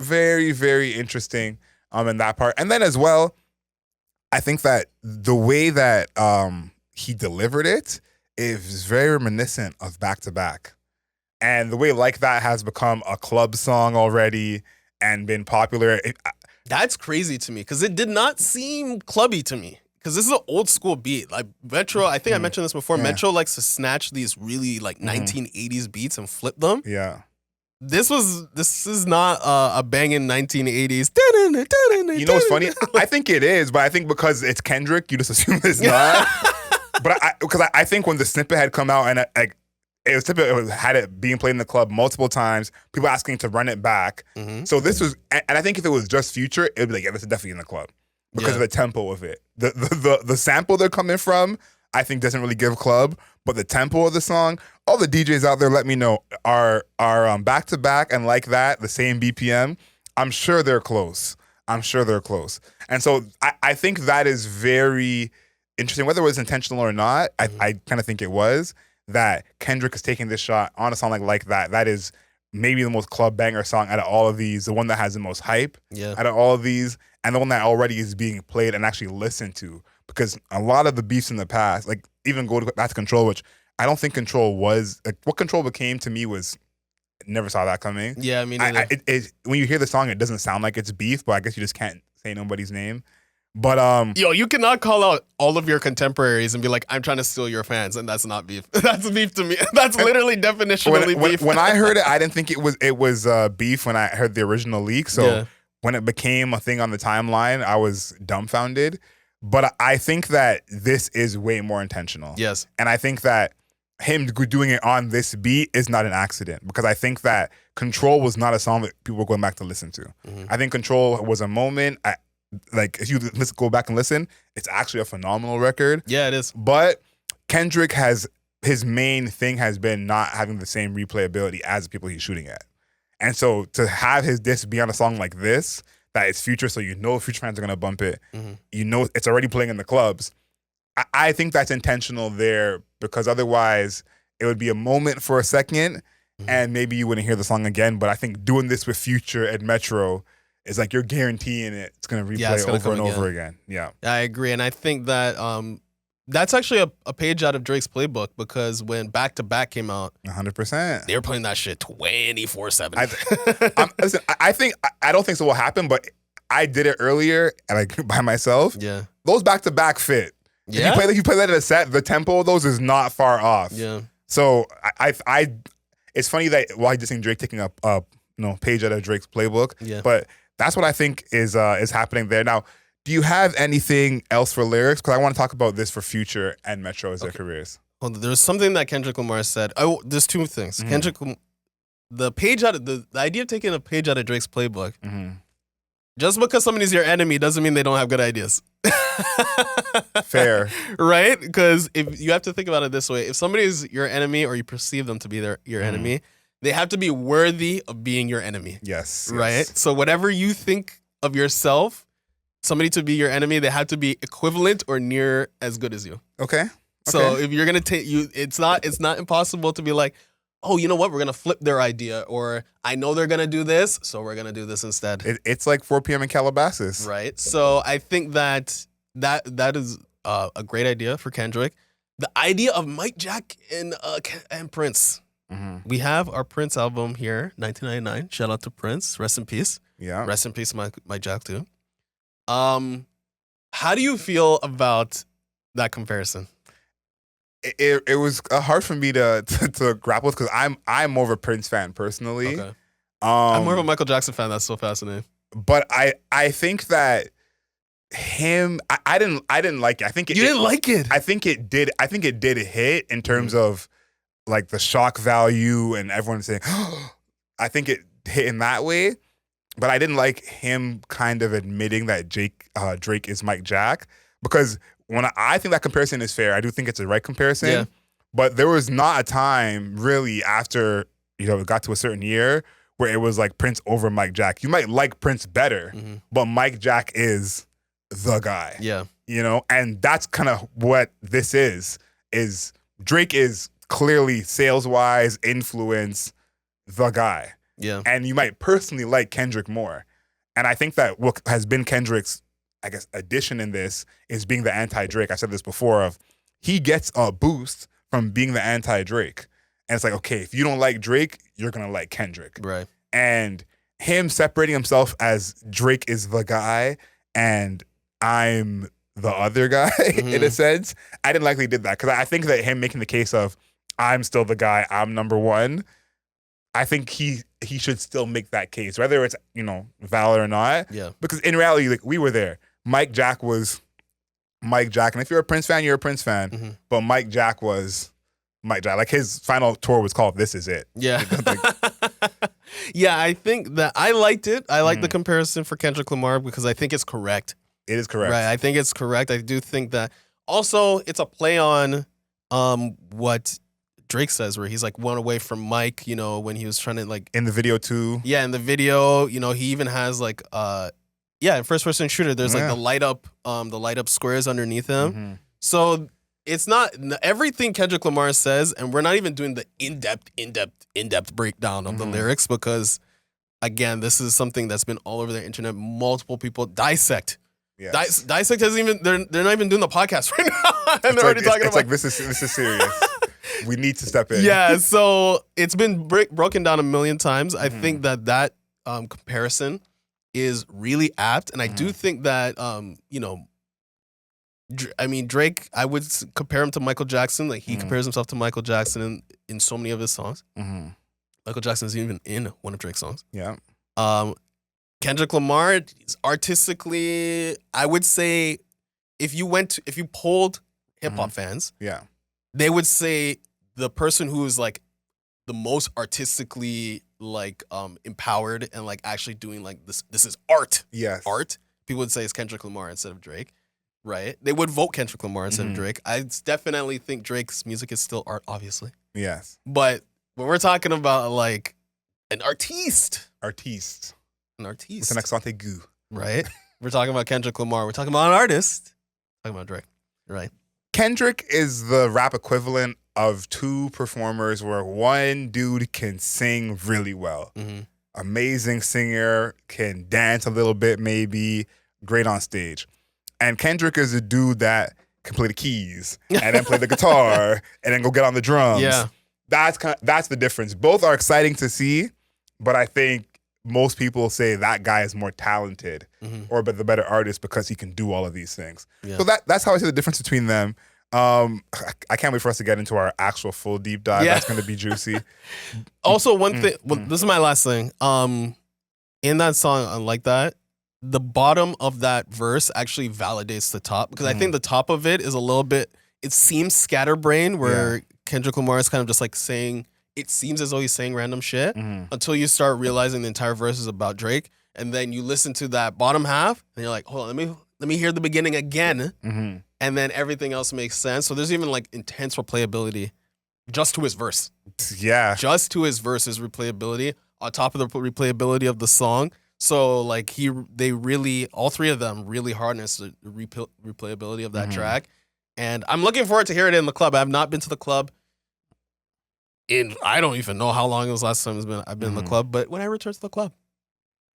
S1: very, very interesting in that part. And then as well, I think that the way that he delivered it is very reminiscent of Back to Back. And the way Like That has become a club song already and been popular.
S2: That's crazy to me because it did not seem clubby to me. Because this is an old school beat. Like Metro, I think I mentioned this before. Yeah. Metro likes to snatch these really like 1980s beats and flip them.
S1: Yeah.
S2: This is not a banging 1980s.
S1: You know what's funny? I think it is, but I think because it's Kendrick, you just assume it's not. But I think when the snippet had come out and it had it being played in the club multiple times, people asking to run it back. So this was, and I think if it was just Future, it'd be like, yeah, this is definitely in the club because of the tempo of it. The sample they're coming from, I think doesn't really give club, but the tempo of the song, all the DJs out there, let me know, are Back to Back and Like That, the same BPM. I'm sure they're close. And so I think that is very interesting, whether it was intentional or not. I kind of think it was. That Kendrick is taking this shot on a song like That. That is maybe the most club banger song out of all of these, the one that has the most hype out of all of these, and the one that already is being played and actually listened to. Because a lot of the beefs in the past, like even go back to Control, which I don't think Control was, like what Control became to me was, never saw that coming.
S2: Yeah, I mean,
S1: when you hear the song, it doesn't sound like it's beef, but I guess you just can't say nobody's name. But
S2: you cannot call out all of your contemporaries and be like, I'm trying to steal your fans, and that's not beef. That's beef to me. That's literally definitionally beef.
S1: When I heard it, I didn't think it was beef when I heard the original leak. So when it became a thing on the timeline, I was dumbfounded. But I think that this is way more intentional.
S2: Yes.
S1: And I think that him doing it on this beat is not an accident because I think that Control was not a song that people were going back to listen to. I think Control was a moment. Like if you go back and listen, it's actually a phenomenal record.
S2: Yeah, it is.
S1: But Kendrick his main thing has been not having the same replayability as the people he's shooting at. And so to have his disc be on a song like this, that it's Future, so you know Future fans are gonna bump it. You know it's already playing in the clubs. I think that's intentional there because otherwise it would be a moment for a second and maybe you wouldn't hear the song again. But I think doing this with Future and Metro is like you're guaranteeing it's going to replay over and over again. Yeah.
S2: I agree. And I think that that's actually a page out of Drake's playbook because when Back to Back came out,
S1: 100%.
S2: They were playing that shit 24/7.
S1: Listen, I don't think so will happen, but I did it earlier and like by myself.
S2: Yeah.
S1: Those Back to Back fit.
S2: Yeah.
S1: If you play that in a set, the tempo of those is not far off.
S2: Yeah.
S1: So it's funny that while you just seeing Drake taking a page out of Drake's playbook.
S2: Yeah.
S1: But that's what I think is happening there. Now, do you have anything else for lyrics? Because I want to talk about this for Future and Metro as their careers.
S2: Well, there's something that Kendrick Lamar said. There's two things. The idea of taking a page out of Drake's playbook. Just because somebody's your enemy doesn't mean they don't have good ideas.
S1: Fair.
S2: Right? Because if you have to think about it this way, if somebody's your enemy or you perceive them to be your enemy, they have to be worthy of being your enemy.
S1: Yes.
S2: Right? So whatever you think of yourself, somebody to be your enemy, they have to be equivalent or near as good as you.
S1: Okay.
S2: So if you're gonna take it's not impossible to be like, oh, you know what? We're gonna flip their idea, or I know they're gonna do this, so we're gonna do this instead.
S1: It's like 4 p.m. in Calabasas,
S2: right? So I think that is a great idea for Kendrick. The idea of Mike Jack and Prince. We have our Prince album here, 1999. Shout out to Prince. Rest in peace.
S1: Yeah.
S2: Rest in peace, Mike Jack too. How do you feel about that comparison?
S1: it was hard for me to grapple with because I'm more of a Prince fan personally.
S2: Okay. I'm more of a Michael Jackson fan. That's so fascinating.
S1: But I think that I didn't like it. I think
S2: You didn't like it.
S1: I think it did hit in terms of like the shock value and everyone saying, I think it hit in that way. But I didn't like him kind of admitting that Drake is Mike Jack, because when I think that comparison is fair, I do think it's the right comparison.
S2: Yeah.
S1: But there was not a time really after it got to a certain year where it was like Prince over Mike Jack. You might like Prince better, but Mike Jack is the guy.
S2: Yeah.
S1: And that's kind of what this is Drake is clearly sales-wise, influence, the guy.
S2: Yeah.
S1: And you might personally like Kendrick more. And I think that what has been Kendrick's, I guess, addition in this is being the anti-Drake. I said this before of he gets a boost from being the anti-Drake. And it's like, okay, if you don't like Drake, you're going to like Kendrick.
S2: Right.
S1: And him separating himself as Drake is the guy and I'm the other guy, in a sense, I didn't like he did that. Because I think that him making the case of I'm still the guy, I'm number one, I think he should still make that case, whether it's, valid or not.
S2: Yeah.
S1: Because in reality, like, we were there. Mike Jack was Mike Jack. And if you're a Prince fan, you're a Prince fan. But Mike Jack was Mike Jack. Like, his final tour was called This Is It.
S2: Yeah. Yeah, I think that I liked it. I like the comparison for Kendrick Lamar because I think it's correct.
S1: It is correct.
S2: Right. I think it's correct. I do think that also it's a play on what Drake says, where he's like one away from Mike, when he was trying to like
S1: in the video too.
S2: Yeah, in the video, he even has like in first person shooter, there's like the light up squares underneath him. So it's not everything Kendrick Lamar says, and we're not even doing the in-depth breakdown of the lyrics because again, this is something that's been all over the internet. Multiple people dissect. Yes. Dissect hasn't even they're not even doing the podcast right now. And they're already talking about
S1: like this is serious. We need to step in.
S2: Yeah, so it's been broken down a million times. I think that comparison is really apt, and I do think that Drake, I would compare him to Michael Jackson. Like he compares himself to Michael Jackson in so many of his songs. Michael Jackson is even in one of Drake's songs.
S1: Yeah.
S2: Kendrick Lamar, artistically, I would say if you polled hip hop fans, they would say the person who is like the most artistically like empowered and like actually doing like this is art.
S1: Yes.
S2: Art. People would say it's Kendrick Lamar instead of Drake. Right? They would vote Kendrick Lamar instead of Drake. I definitely think Drake's music is still art, obviously.
S1: Yes.
S2: But when we're talking about like an artiste. An artiste.
S1: With an accent aigu.
S2: Right? We're talking about Kendrick Lamar. We're talking about an artist. We're talking about Drake. Right.
S1: Kendrick is the rap equivalent of two performers where one dude can sing really well. Amazing singer, can dance a little bit maybe, great on stage. And Kendrick is a dude that can play the keys and then play the guitar and then go get on the drums.
S2: Yeah.
S1: That's the difference. Both are exciting to see, but I think most people say that guy is more talented or the better artist because he can do all of these things. Yeah. So that's how I see the difference between them. I can't wait for us to get into our actual full deep dive. Yeah. That's going to be juicy.
S2: Also, one thing, this is my last thing. In that song, Unlike That, the bottom of that verse actually validates the top because I think the top of it is a little bit, it seems scatterbrained where Kendrick Lamar is kind of just like saying, it seems as though he's saying random shit until you start realizing the entire verse is about Drake. And then you listen to that bottom half and you're like, hold on, let me hear the beginning again. And then everything else makes sense. So there's even like intense replayability just to his verse.
S1: Yeah.
S2: Just to his verse's replayability on top of the replayability of the song. So like they really, all three of them really harness the replayability of that track. And I'm looking forward to hearing it in the club. I have not been to the club I don't even know how long it was last time I've been in the club, but when I return to the club,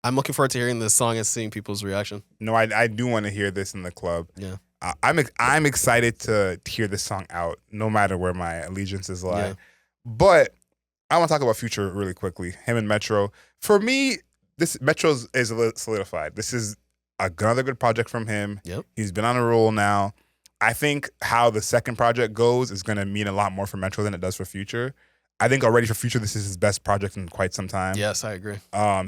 S2: I'm looking forward to hearing this song and seeing people's reaction.
S1: No, I do want to hear this in the club.
S2: Yeah.
S1: I'm excited to hear this song out, no matter where my allegiances lie.
S2: Yeah.
S1: But I want to talk about Future really quickly. Him and Metro. For me, this Metro is solidified. This is another good project from him.
S2: Yep.
S1: He's been on a roll now. I think how the second project goes is going to mean a lot more for Metro than it does for Future. I think already for Future, this is his best project in quite some time.
S2: Yes, I agree.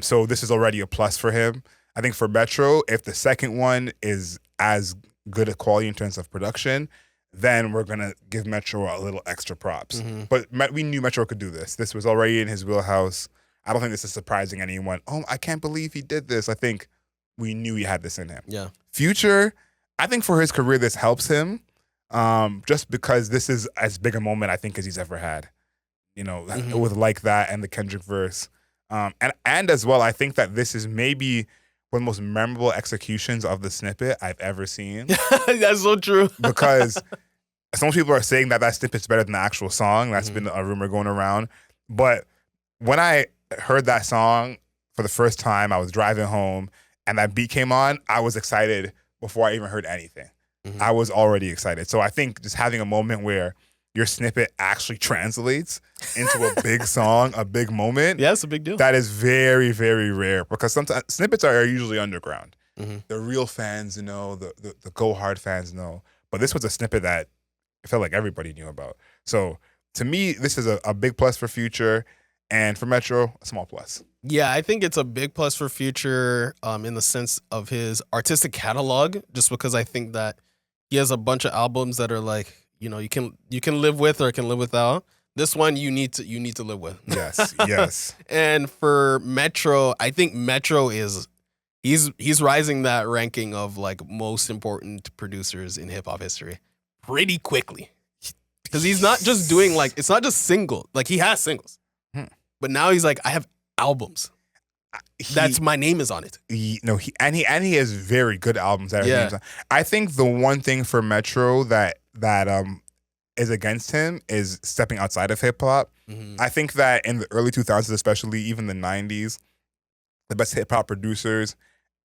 S1: So this is already a plus for him. I think for Metro, if the second one is as good a quality in terms of production, then we're going to give Metro a little extra props.
S2: Mm-hmm.
S1: But we knew Metro could do this. This was already in his wheelhouse. I don't think this is surprising anyone. Oh, I can't believe he did this. I think we knew he had this in him.
S2: Yeah.
S1: Future, I think for his career, this helps him just because this is as big a moment, I think, as he's ever had. You know, with Like That and the Kendrick verse. And as well, I think that this is maybe one of the most memorable executions of the snippet I've ever seen.
S2: That's so true.
S1: Because some people are saying that snippet's better than the actual song. That's been a rumor going around. But when I heard that song for the first time, I was driving home and that beat came on, I was excited before I even heard anything. I was already excited. So I think just having a moment where your snippet actually translates into a big song, a big moment.
S2: Yeah, it's a big deal.
S1: That is very, very rare because sometimes snippets are usually underground. The real fans know, the go hard fans know. But this was a snippet that I felt like everybody knew about. So to me, this is a big plus for Future, and for Metro, a small plus.
S2: Yeah, I think it's a big plus for Future in the sense of his artistic catalog, just because I think that he has a bunch of albums that are like, you know, you can live with or can live without. This one you need to live with.
S1: Yes, yes.
S2: And for Metro, I think Metro is he's rising that ranking of like most important producers in hip hop history pretty quickly. Because he's not just doing like, it's not just single. Like he has singles. But now he's like, I have albums. That's my name is on it.
S1: He has very good albums that are names on. I think the one thing for Metro that is against him is stepping outside of hip hop. I think that in the early 2000s, especially even the 90s, the best hip hop producers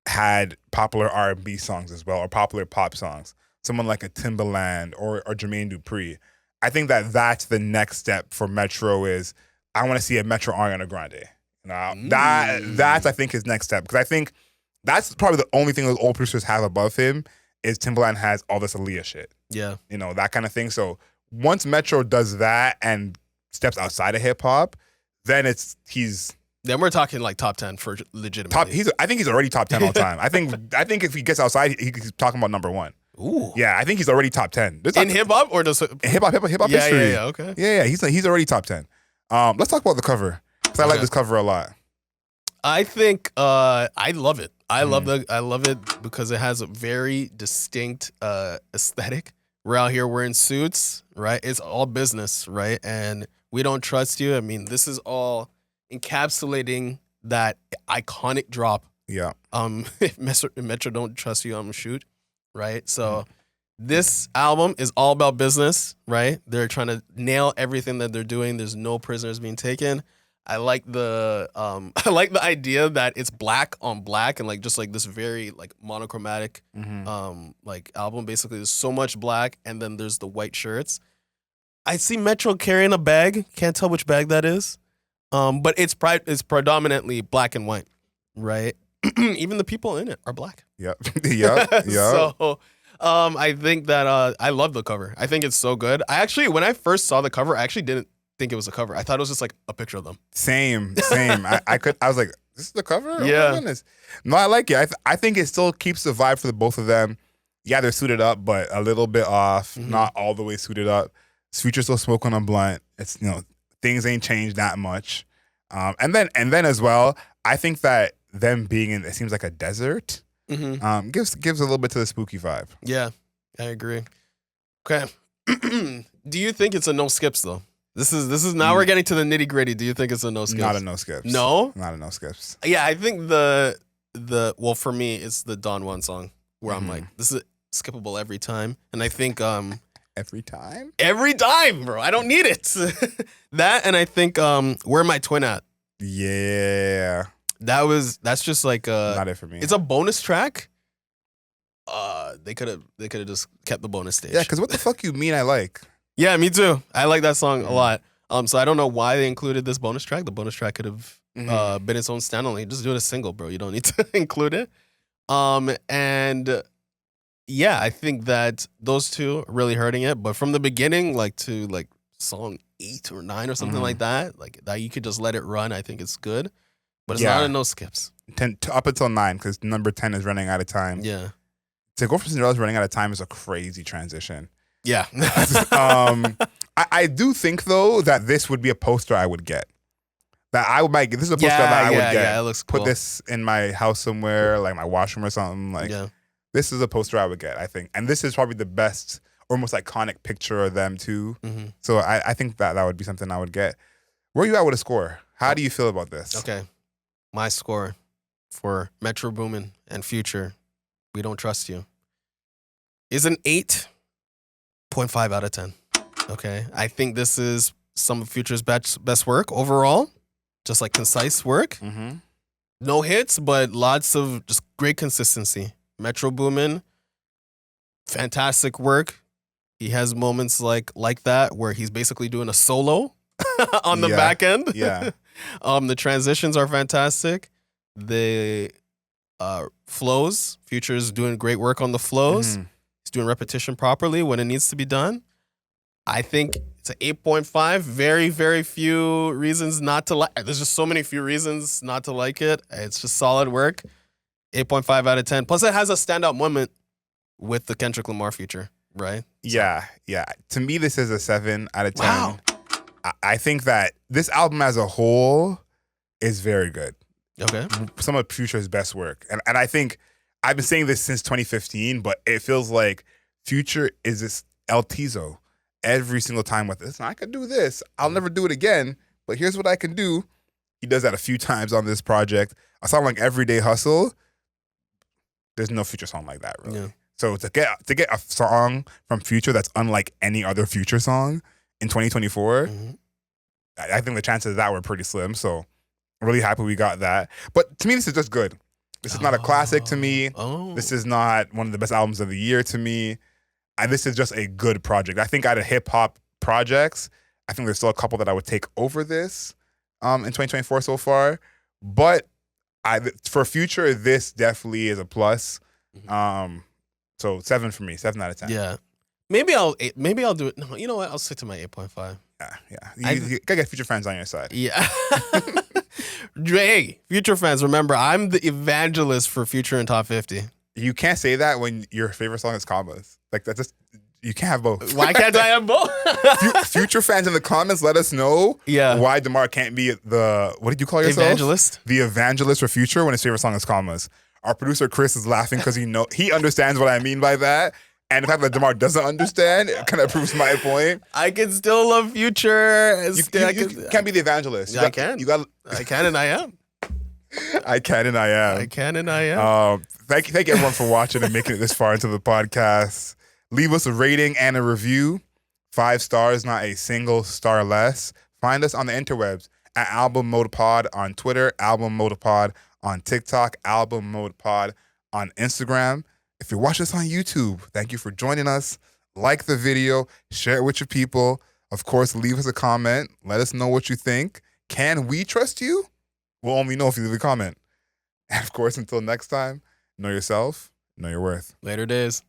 S1: had popular R&B songs as well, or popular pop songs. Someone like a Timbaland or Jermaine Dupri. I think that that's the next step for Metro is I want to see a Metro Ariana Grande. That's I think his next step, because I think that's probably the only thing those old producers have above him is Timbaland has all this Aaliyah shit.
S2: Yeah.
S1: You know, that kind of thing. So once Metro does that and steps outside of hip hop, then
S2: Then we're talking like top 10 for legitimately.
S1: I think he's already top 10 all time. I think if he gets outside, he's talking about number one.
S2: Ooh.
S1: Yeah, I think he's already top 10.
S2: In hip hop or just
S1: hip hop history?
S2: Yeah, okay.
S1: Yeah, he's already top 10. Let's talk about the cover, because I like this cover a lot.
S2: I think I love it. I love it because it has a very distinct aesthetic. We're out here wearing suits, right? It's all business, right? And we don't trust you. I mean, this is all encapsulating that iconic drop.
S1: Yeah.
S2: If Metro don't trust you, I'm shoot, right? So this album is all about business, right? They're trying to nail everything that they're doing. There's no prisoners being taken. I like the idea that it's black on black and like just like this very like monochromatic like album. Basically, there's so much black and then there's the white shirts. I see Metro carrying a bag. Can't tell which bag that is. But it's predominantly black and white, right? Even the people in it are black.
S1: Yep. Yep.
S2: So I think that I love the cover. I think it's so good. When I first saw the cover, I actually didn't think it was a cover. I thought it was just like a picture of them.
S1: Same. I was like, this is the cover?
S2: Yeah.
S1: Oh my goodness. No, I like it. I think it still keeps the vibe for the both of them. Yeah, they're suited up, but a little bit off. Not all the way suited up. Future's still smoking a blunt. It's, you know, things ain't changed that much. And then as well, I think that them being in, it seems like a desert, gives a little bit to the spooky vibe.
S2: Yeah, I agree. Okay. Do you think it's a no skips though? This is now we're getting to the nitty gritty. Do you think it's a no skips?
S1: Not a no skips.
S2: No?
S1: Not a no skips.
S2: Yeah, I think well, for me, it's the Don Juan song where I'm like, this is skippable every time. And I think
S1: every time?
S2: Every time, bro. I don't need it. That, and I think Where My Twin At?
S1: Yeah.
S2: That's just like
S1: not it for me.
S2: It's a bonus track. They could have just kept the bonus stage.
S1: Yeah, because what the fuck you mean I like?
S2: Yeah, me too. I like that song a lot. So I don't know why they included this bonus track. The bonus track could have been its own standalone. Just do it as single, bro. You don't need to include it. And yeah, I think that those two are really hurting it. But from the beginning, like to like song 8 or 9 or something like that, like that you could just let it run. I think it's good, but it's not
S1: Yeah.
S2: in no skips.
S1: 10 up until 9 because number 10 is running out of time.
S2: Yeah,
S1: To go from Cinderella's running out of time is a crazy transition.
S2: yeah.
S1: I do think though that this would be a poster I would get. That I would might get. This is a poster that I would get.
S2: Yeah, it looks cool.
S1: Put this in my house somewhere, like my washroom or something. Like this is a poster I would get, I think. And this is probably the best or most iconic picture of them too.
S2: Mm-hmm.
S1: So I think that would be something I would get. Where are you at with a score? How do you feel about this?
S2: Okay. My score for Metro Boomin and Future, We Don't Trust You, is an 8.5 out of 10. Okay. I think this is some of Future's best work overall. Just like concise work.
S1: Mm-hmm.
S2: No hits, but lots of just great consistency. Metro Boomin, fantastic work. He has moments like that where he's basically doing a solo on the back end.
S1: Yeah.
S2: The transitions are fantastic. The flows, Future's doing great work on the flows. He's doing repetition properly when it needs to be done. I think it's an 8.5. Very, very few reasons not to like. There's just so many few reasons not to like it. It's just solid work. 8.5 out of 10. Plus, it has a standout moment with the Kendrick Lamar feature, right?
S1: Yeah. To me, this is a 7 out of 10.
S2: Wow.
S1: I think that this album as a whole is very good.
S2: Okay.
S1: Some of Future's best work. And I think I've been saying this since 2015, but it feels like Future is this El Teezo every single time with this. I could do this. I'll never do it again, but here's what I can do. He does that a few times on this project. A song like Everyday Hustle, there's no Future song like that, really.
S2: Yeah.
S1: So to get a song from Future that's unlike any other Future song in 2024, I think the chances of that were pretty slim. So I'm really happy we got that. But to me, this is just good. This is not a classic to me. This is not one of the best albums of the year to me. And this is just a good project. I think out of hip hop projects, I think there's still a couple that I would take over this in 2024 so far. But for Future, this definitely is a plus. So 7 for me, 7 out of 10.
S2: Yeah. Maybe I'll do it. No, you know what? I'll stick to my 8.5.
S1: Yeah. You gotta get Future fans on your side.
S2: Yeah. Hey, Future fans, remember, I'm the evangelist for Future in Top 50.
S1: You can't say that when your favorite song is Commas. Like, that's just, you can't have both.
S2: Why can't I have both?
S1: Future fans in the comments, let us know why Démar can't be the, what did you call yourself?
S2: Evangelist.
S1: The evangelist for Future when his favorite song is Commas. Our producer, Chris, is laughing because he understands what I mean by that. And the fact that Démar doesn't understand kind of proves my point.
S2: I can still love Future.
S1: You can't be the evangelist.
S2: I can and I am.
S1: I can and I am.
S2: I can and I am.
S1: Thank you everyone for watching and making it this far into the podcast. Leave us a rating and a review. 5 stars, not a single star less. Find us on the interwebs at Album Mode Pod on Twitter, Album Mode Pod on TikTok, Album Mode Pod on Instagram. If you watch us on YouTube, thank you for joining us. Like the video, share it with your people. Of course, leave us a comment. Let us know what you think. Can we trust you? We'll only know if you leave a comment. And of course, until next time, know yourself, know your worth.
S2: Later days.